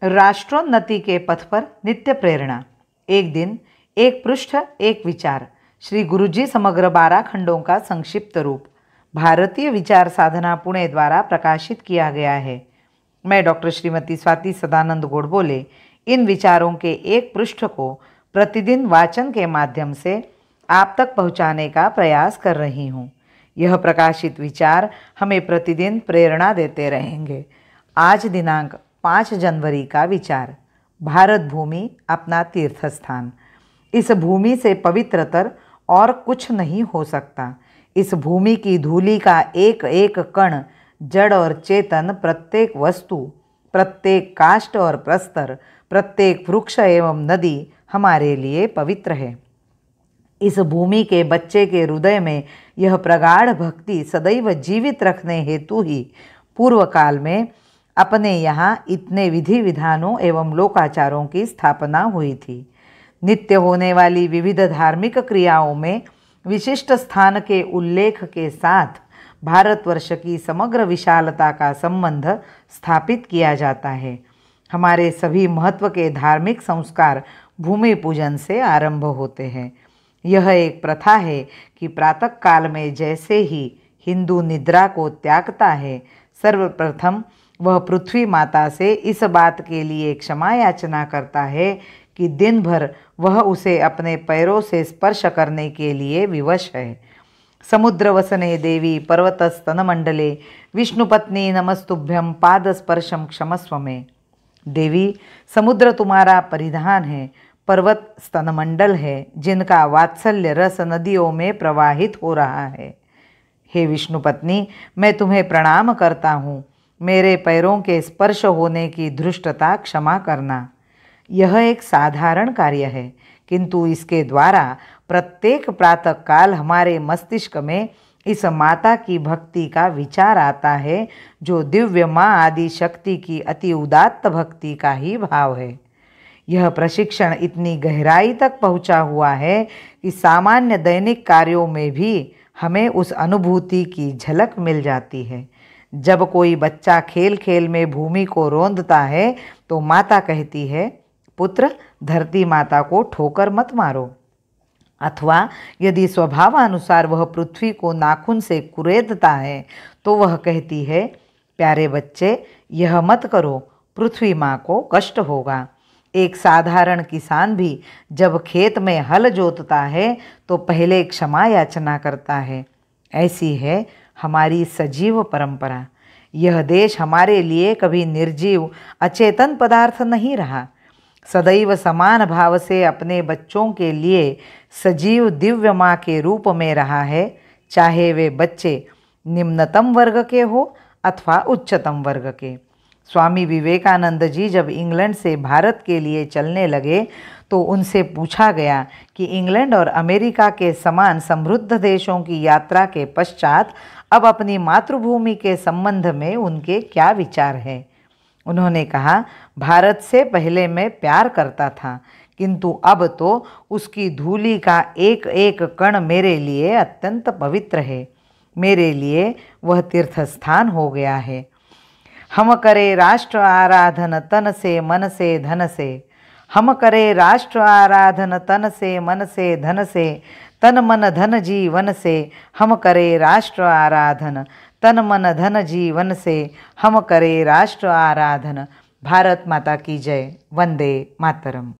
राष्ट्रोन्नति के पथ पर नित्य प्रेरणा। एक दिन, एक पृष्ठ, एक विचार। श्री गुरुजी समग्र 12 खंडों का संक्षिप्त रूप भारतीय विचार साधना पुणे द्वारा प्रकाशित किया गया है। मैं डॉक्टर श्रीमती स्वाति सदानंद गोडबोले इन विचारों के एक पृष्ठ को प्रतिदिन वाचन के माध्यम से आप तक पहुंचाने का प्रयास कर रही हूं। यह प्रकाशित विचार हमें प्रतिदिन प्रेरणा देते रहेंगे। आज दिनांक 5 जनवरी का विचार, भारत भूमि अपना तीर्थ स्थान। इस भूमि से पवित्रतर और कुछ नहीं हो सकता। इस भूमि की धूलि का एक एक कण, जड़ और चेतन, प्रत्येक वस्तु, प्रत्येक काष्ठ और प्रस्तर, प्रत्येक वृक्ष एवं नदी हमारे लिए पवित्र है। इस भूमि के बच्चे के हृदय में यह प्रगाढ़ भक्ति सदैव जीवित रखने हेतु ही पूर्व काल में अपने यहाँ इतने विधि विधानों एवं लोकाचारों की स्थापना हुई थी। नित्य होने वाली विविध धार्मिक क्रियाओं में विशिष्ट स्थान के उल्लेख के साथ भारतवर्ष की समग्र विशालता का संबंध स्थापित किया जाता है। हमारे सभी महत्व के धार्मिक संस्कार भूमि पूजन से आरंभ होते हैं। यह एक प्रथा है कि प्रातः काल में जैसे ही हिंदू निद्रा को त्यागता है, सर्वप्रथम वह पृथ्वी माता से इस बात के लिए क्षमा याचना करता है कि दिन भर वह उसे अपने पैरों से स्पर्श करने के लिए विवश है। समुद्र वसने देवी पर्वतस्तनमंडले विष्णुपत्नी नमस्तुभ्यं पादस्पर्शम क्षमस्व में। देवी, समुद्र तुम्हारा परिधान है, पर्वत स्तनमंडल है जिनका वात्सल्य रस नदियों में प्रवाहित हो रहा है। हे विष्णुपत्नी, मैं तुम्हें प्रणाम करता हूँ। मेरे पैरों के स्पर्श होने की धृष्टता क्षमा करना। यह एक साधारण कार्य है, किंतु इसके द्वारा प्रत्येक प्रातःकाल हमारे मस्तिष्क में इस माता की भक्ति का विचार आता है, जो दिव्य माँ आदि शक्ति की अति उदात्त भक्ति का ही भाव है। यह प्रशिक्षण इतनी गहराई तक पहुँचा हुआ है कि सामान्य दैनिक कार्यों में भी हमें उस अनुभूति की झलक मिल जाती है। जब कोई बच्चा खेल खेल में भूमि को रौंदता है तो माता कहती है, पुत्र, धरती माता को ठोकर मत मारो। अथवा यदि स्वभावानुसार वह पृथ्वी को नाखून से कुरेदता है तो वह कहती है, प्यारे बच्चे, यह मत करो, पृथ्वी माँ को कष्ट होगा। एक साधारण किसान भी जब खेत में हल जोतता है तो पहले क्षमा याचना करता है। ऐसी है हमारी सजीव परंपरा। यह देश हमारे लिए कभी निर्जीव अचेतन पदार्थ नहीं रहा। सदैव समान भाव से अपने बच्चों के लिए सजीव दिव्य माँ के रूप में रहा है, चाहे वे बच्चे निम्नतम वर्ग के हो अथवा उच्चतम वर्ग के। स्वामी विवेकानंद जी जब इंग्लैंड से भारत के लिए चलने लगे तो उनसे पूछा गया कि इंग्लैंड और अमेरिका के समान समृद्ध देशों की यात्रा के पश्चात अब अपनी मातृभूमि के संबंध में उनके क्या विचार हैं। उन्होंने कहा, भारत से पहले मैं प्यार करता था, किंतु अब तो उसकी धूलि का एक एक कण मेरे लिए अत्यंत पवित्र है। मेरे लिए वह तीर्थस्थान हो गया है। हम करे राष्ट्र आराधन तन से मन से धन से। हम करे राष्ट्र आराधन तन से मन से धन से, तन मन धन जीवन से। हम करे राष्ट्र आराधन तन मन धन जीवन से, हम करे राष्ट्र आराधन। भारत माता की जय। वंदे मातरम।